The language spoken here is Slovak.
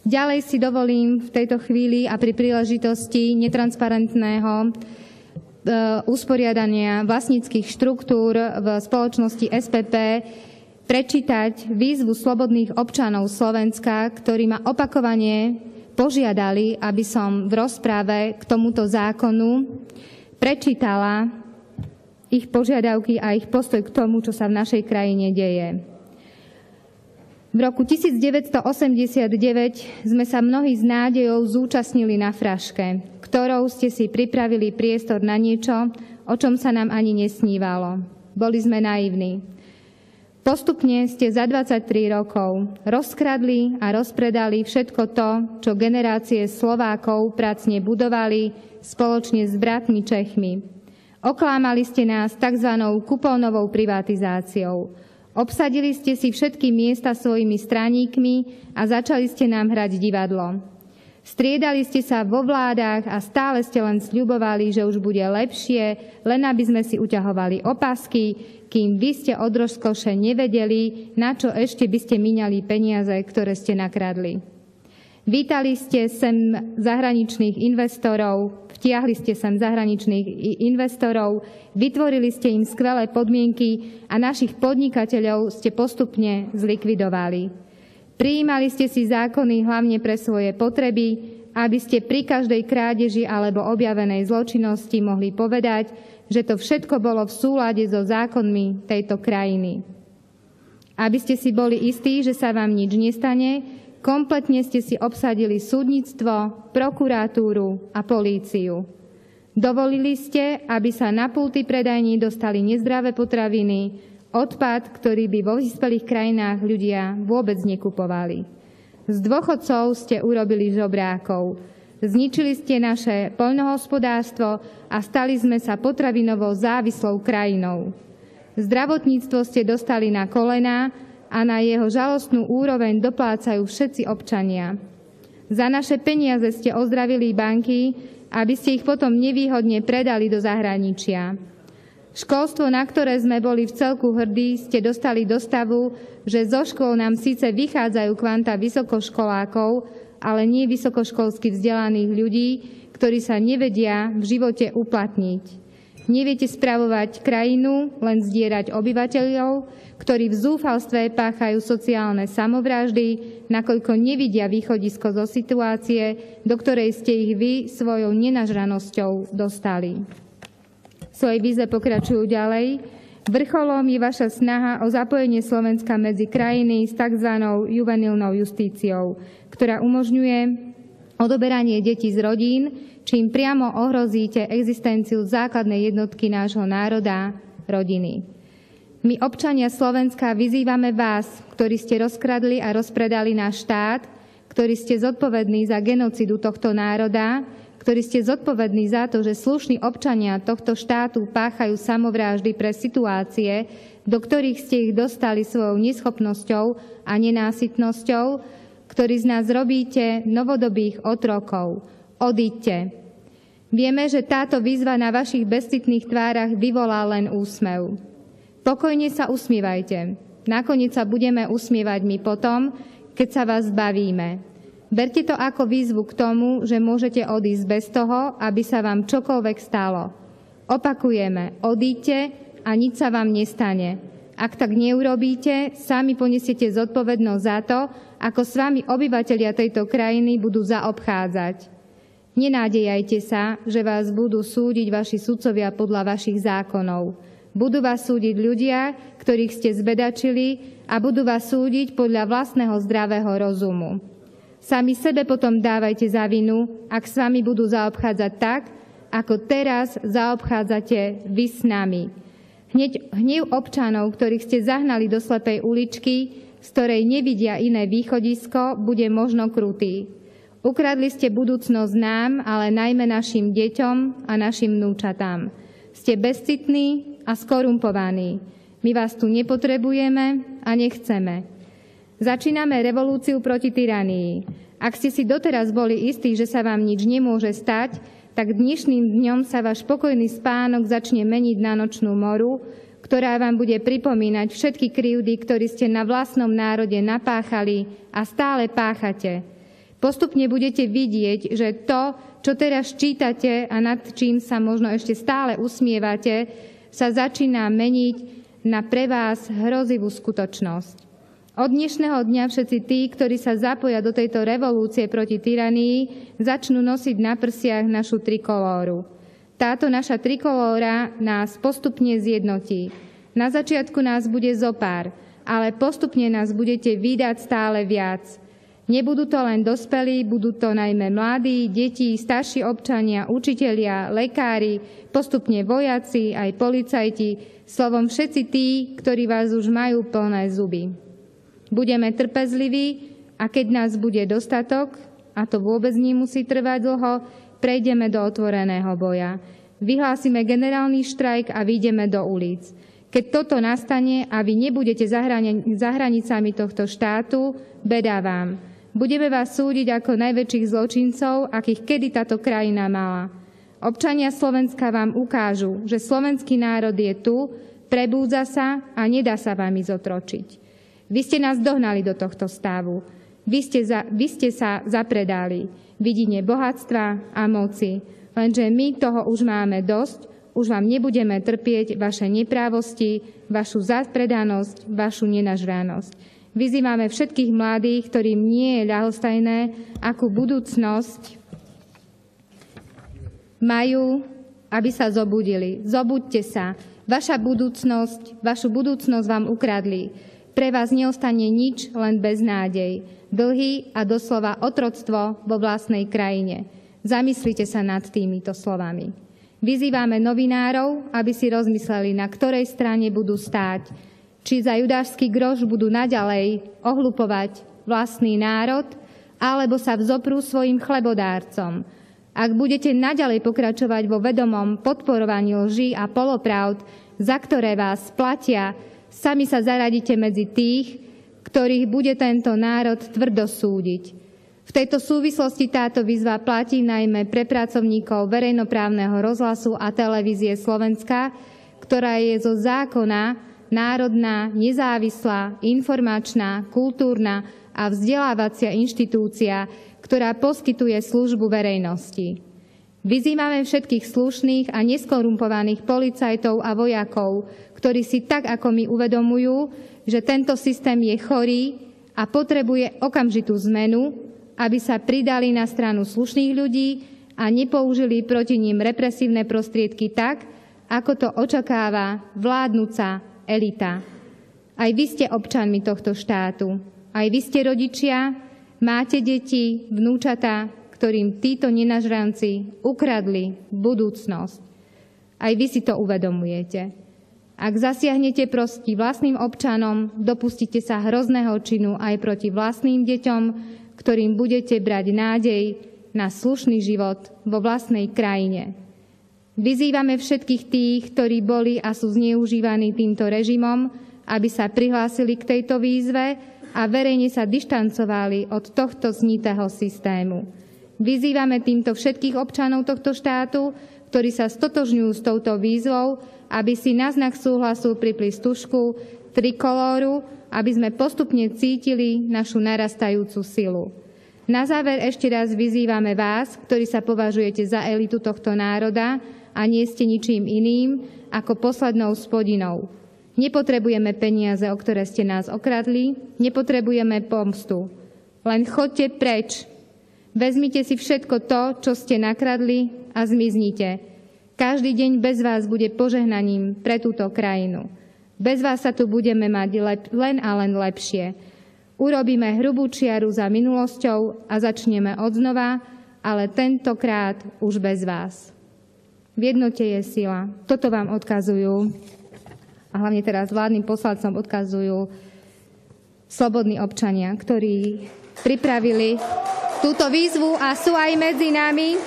Ďalej si dovolím v tejto chvíli a pri príležitosti netransparentného usporiadania vlastníckych štruktúr v spoločnosti SPP prečítať výzvu slobodných občanov Slovenska, ktorí ma opakovane požiadali, aby som v rozprave k tomuto zákonu prečítala ich požiadavky a ich postoj k tomu, čo sa v našej krajine deje. V roku 1989 sme sa mnohí s nádejou zúčastnili na fraške, ktorou ste si pripravili priestor na niečo, o čom sa nám ani nesnívalo. Boli sme naivní. Postupne ste za 23 rokov rozkradli a rozpredali všetko to, čo generácie Slovákov pracne budovali spoločne s bratmi Čechmi. Oklámali ste nás tzv. Kupónovou privatizáciou. Obsadili ste si všetky miesta svojimi straníkmi a začali ste nám hrať divadlo. Striedali ste sa vo vládach a stále ste len sľubovali, že už bude lepšie, len aby sme si uťahovali opasky, kým vy ste od rozkoše nevedeli, na čo ešte by ste míňali peniaze, ktoré ste nakradli. Vítali ste sem zahraničných investorov, vtiahli ste sem zahraničných investorov, vytvorili ste im skvelé podmienky a našich podnikateľov ste postupne zlikvidovali. Prijímali ste si zákony hlavne pre svoje potreby, aby ste pri každej krádeži alebo objavenej zločinnosti mohli povedať, že to všetko bolo v súlade so zákonmi tejto krajiny. Aby ste si boli istí, že sa vám nič nestane, kompletne ste si obsadili súdnictvo, prokuratúru a políciu. Dovolili ste, aby sa na pulty predajní dostali nezdravé potraviny, odpad, ktorý by vo vyspelých krajinách ľudia vôbec nekupovali. Z dôchodcov ste urobili žobrákov. Zničili ste naše poľnohospodárstvo a stali sme sa potravinovou závislou krajinou. Zdravotníctvo ste dostali na kolená a na jeho žalostnú úroveň doplácajú všetci občania. Za naše peniaze ste ozdravili banky, aby ste ich potom nevýhodne predali do zahraničia. Školstvo, na ktoré sme boli v celku hrdí, ste dostali do stavu, že zo škôl nám síce vychádzajú kvanta vysokoškolákov, ale nie vysokoškolsky vzdelaných ľudí, ktorí sa nevedia v živote uplatniť. Neviete spravovať krajinu, len zdierať obyvateľov, ktorí v zúfalstve páchajú sociálne samovraždy, nakoľko nevidia východisko zo situácie, do ktorej ste ich vy svojou nenažranosťou dostali. V svojej výzve pokračujú ďalej. Vrcholom je vaša snaha o zapojenie Slovenska medzi krajiny s tzv. Juvenilnou justíciou, ktorá umožňuje odoberanie detí z rodín, čím priamo ohrozíte existenciu základnej jednotky nášho národa, rodiny. My, občania Slovenska, vyzývame vás, ktorí ste rozkradli a rozpredali náš štát, ktorí ste zodpovední za genocidu tohto národa, ktorí ste zodpovední za to, že slušní občania tohto štátu páchajú samovráždy pre situácie, do ktorých ste ich dostali svojou neschopnosťou a nenásytnosťou, ktorí z nás robíte novodobých otrokov. Odíďte. Vieme, že táto výzva na vašich bezcitných tvárach vyvolá len úsmev. Pokojne sa usmievajte. Nakoniec sa budeme usmievať my potom, keď sa vás zbavíme. Berte to ako výzvu k tomu, že môžete odísť bez toho, aby sa vám čokoľvek stalo. Opakujeme, odíďte a nič sa vám nestane. Ak tak neurobíte, sami poniesiete zodpovednosť za to, ako s vami obyvatelia tejto krajiny budú zaobchádzať. Nenádejajte sa, že vás budú súdiť vaši sudcovia podľa vašich zákonov. Budú vás súdiť ľudia, ktorých ste zbedačili, a budú vás súdiť podľa vlastného zdravého rozumu. Sami sebe potom dávajte za vinu, ak s vami budú zaobchádzať tak, ako teraz zaobchádzate vy s nami. Hnev občanov, ktorých ste zahnali do slepej uličky, z ktorej nevidia iné východisko, bude možno krutý. Ukradli ste budúcnosť nám, ale najmä našim deťom a našim vnúčatám. Ste bezcitní a skorumpovaní. My vás tu nepotrebujeme a nechceme. Začíname revolúciu proti tyranii. Ak ste si doteraz boli istí, že sa vám nič nemôže stať, tak dnešným dňom sa váš pokojný spánok začne meniť na nočnú moru, ktorá vám bude pripomínať všetky krivdy, ktoré ste na vlastnom národe napáchali a stále páchate. Postupne budete vidieť, že to, čo teraz čítate a nad čím sa možno ešte stále usmievate, sa začína meniť na pre vás hrozivú skutočnosť. Od dnešného dňa všetci tí, ktorí sa zapoja do tejto revolúcie proti tyranii, začnú nosiť na prsiach našu trikolóru. Táto naša trikolóra nás postupne zjednotí. Na začiatku nás bude zopár, ale postupne nás budete vídať stále viac. Nebudú to len dospelí, budú to najmä mladí, deti, starší občania, učitelia, lekári, postupne vojaci, aj policajti, slovom všetci tí, ktorí vás už majú plné zuby. Budeme trpezliví a keď nás bude dostatok, a to vôbec nemusí trvať dlho, prejdeme do otvoreného boja. Vyhlásime generálny štrajk a vyjdeme do ulic. Keď toto nastane a vy nebudete za hranicami tohto štátu, beda vám. Budeme vás súdiť ako najväčších zločincov, akých kedy táto krajina mala. Občania Slovenska vám ukážu, že slovenský národ je tu, prebúdza sa a nedá sa vám zotročiť. Vy ste nás dohnali do tohto stavu. Vy ste sa zapredali vidine bohatstva a moci. Lenže my toho už máme dosť, už vám nebudeme trpieť vaše neprávosti, vašu zapredanosť, vašu nenažranosť. Vyzývame všetkých mladých, ktorým nie je ľahostajné, akú budúcnosť majú, aby sa zobudili. Zobuďte sa. Vašu budúcnosť vám ukradli. Pre vás neostane nič, len beznádej. Dlhy a doslova otroctvo vo vlastnej krajine. Zamyslite sa nad týmito slovami. Vyzývame novinárov, aby si rozmysleli, na ktorej strane budú stáť. Či za judášsky groš budú naďalej ohlupovať vlastný národ, alebo sa vzoprú svojim chlebodárcom. Ak budete naďalej pokračovať vo vedomom podporovaní lží a polopravd, za ktoré vás platia, sami sa zaradíte medzi tých, ktorých bude tento národ tvrdo súdiť. V tejto súvislosti táto výzva platí najmä pre pracovníkov verejnoprávneho rozhlasu a televízie Slovenska, ktorá je zo zákona národná, nezávislá, informačná, kultúrna a vzdelávacia inštitúcia, ktorá poskytuje službu verejnosti. Vyzývame všetkých slušných a neskorumpovaných policajtov a vojakov, ktorí si tak ako my uvedomujú, že tento systém je chorý a potrebuje okamžitú zmenu, aby sa pridali na stranu slušných ľudí a nepoužili proti ním represívne prostriedky tak, ako to očakáva vládnuca elita. Aj vy ste občanmi tohto štátu. Aj vy ste rodičia, máte deti, vnúčatá, ktorým títo nenažranci ukradli budúcnosť. Aj vy si to uvedomujete. Ak zasiahnete proti vlastným občanom, dopustíte sa hrozného činu aj proti vlastným deťom, ktorým budete brať nádej na slušný život vo vlastnej krajine. Vyzývame všetkých tých, ktorí boli a sú zneužívaní týmto režimom, aby sa prihlásili k tejto výzve a verejne sa dištancovali od tohto znitého systému. Vyzývame týmto všetkých občanov tohto štátu, ktorí sa stotožňujú s touto výzvou, aby si na znak súhlasu pripli stužku trikolóru, aby sme postupne cítili našu narastajúcu silu. Na záver ešte raz vyzývame vás, ktorí sa považujete za elitu tohto národa, a nie ste ničím iným ako poslednou spodinnou. Nepotrebujeme peniaze, o ktoré ste nás okradli, nepotrebujeme pomstu. Len choďte preč. Vezmite si všetko to, čo ste nakradli a zmiznite. Každý deň bez vás bude požehnaním pre túto krajinu. Bez vás sa tu budeme mať len a len lepšie. Urobíme hrubú čiaru za minulosťou a začneme odznova, ale tentokrát už bez vás. V jednote je sila. Toto vám odkazujú, a hlavne teraz vládnym poslancom odkazujú slobodní občania, ktorí pripravili túto výzvu a sú aj medzi nami.